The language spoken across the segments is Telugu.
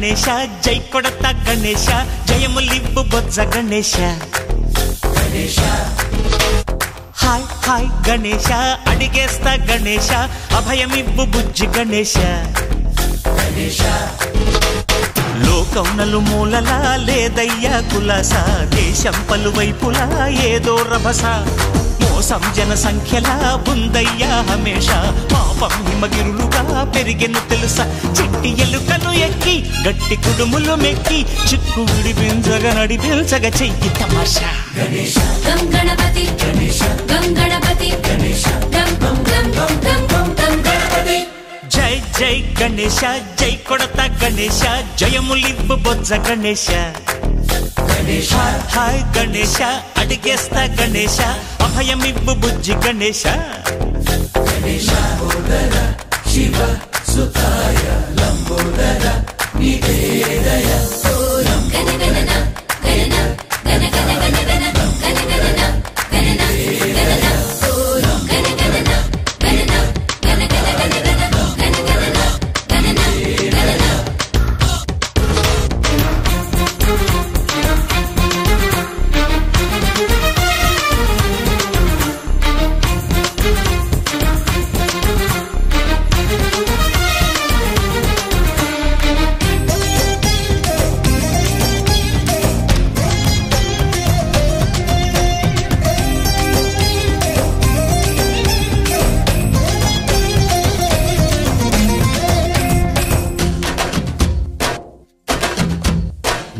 గణేశ జై కొడత గణేశ జయములివ్వు బొజ్జ గణేశ హాయ్ హాయ్ గణేశ అడిగేస్తా గణేశ అభయమివ్వు బుజ్జి గణేశ లోకం నలుమూలలా లేదయ్యా కులాస దేశం పలువైపులా ఏదో రభస మోసం జన సంఖ్యలా ఉందయ్యా హమేష పాపం హిమగిరులుగా పెరిగెను తెలుసా చిట్టి ఎలుకలు ఎక్కి గట్టి కుడుములు మెక్కి చిక్కు విడిపించగా నడిపించగా చెయ్యి తమాషా గం గణపతి గం గణపతి గం గం గం గం గం గణపతి జై జై గణేశ జై కొడత గణేశ జయములివ్వు బొజ్జ గణేశ హాయ్ గణేశ అడిగేస్తా గణేశ అభయమివ్వు బుజ్జి గణేశ శివ సుతాయ లంబోదర నివేదయ గణ గణన గణన గణ గణ గణ గణ గణ గణన గణన గణన గణ గణన గణన గణ గణ గణ గణ గణ గణన గణన గణన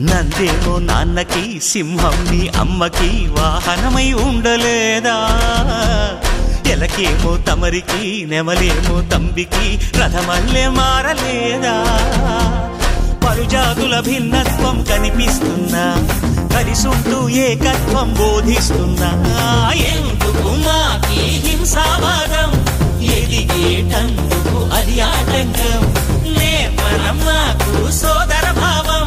నందేమో నాన్నకి సింహం నీ అమ్మకి వాహనమై ఉండలేదా ఎలకేమో తమరికి నెమలేమో తంబికి రథమల్లే మారలేదా పలుజాతుల భిన్నత్వం కనిపిస్తున్నా కలిసుంటూ ఏకత్వం బోధిస్తున్నా ఎందుకు మాకి హింసావాదం ఎదిగేటందుకు అది ఆటంకం నేర్పరం మాకు సోదర భావం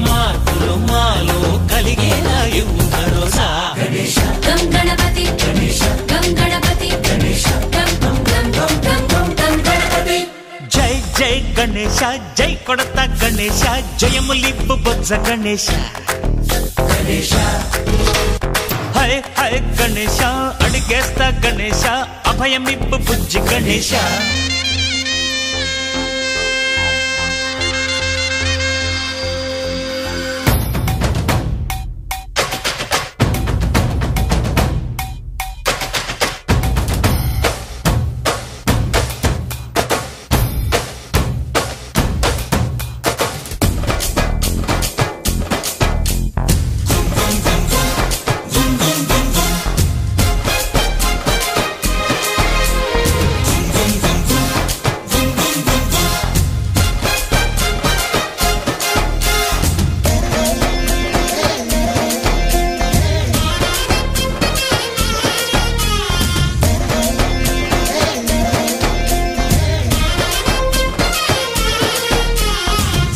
మార్పులు మాలో కలిగేలా ఇవ్వు భరోసా గం గణపతి గం గణపతి గం గం గం గం గం గణపతి జై జై గణేశ జై కొడత గణేశ జయములివ్వు బొజ్జ గణేశ హై హై గణేశ అడిగేస్తా గణేశ అభయమివ్వు బుజ్జి గణేశ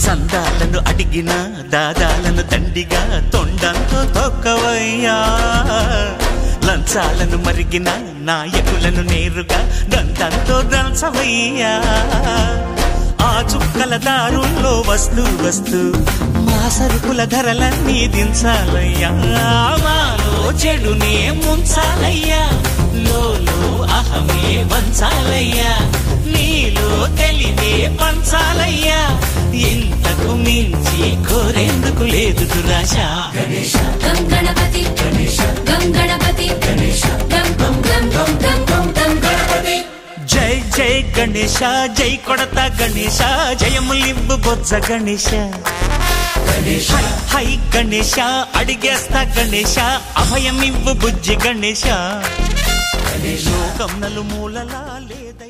సందాలను అడిగిన దాదాలను దండిగా తొండంతో తొక్కవయ్యా లంచాలను మరిగిన నాయకులను నేరుగా దంతంతో దంచవయ్యా ఆ చుక్కల దారుల్లో వస్తూ వస్తూ మా సరుకుల ధరలన్నీ దించాలయ్యా మాలో చెడునే ముంచాలయ్యా లోలో అహమే వంచాలయ్యా నీలో తెలివే పంచాలయ్యా ఇంతకు మించి కోరేందుకు లేదు దురాశ గం గణపతి గం గణపతి గం గం గం గం గణపతి జై జై గణేశ జై కొడత గణేశ జయములివ్వు బొజ్జ గణేశ హై హై గణేశ అడిగేస్తా గణేశ అభయమివ్వు బుజ్జి గణేశ లోకం నలుమూలలా లేదై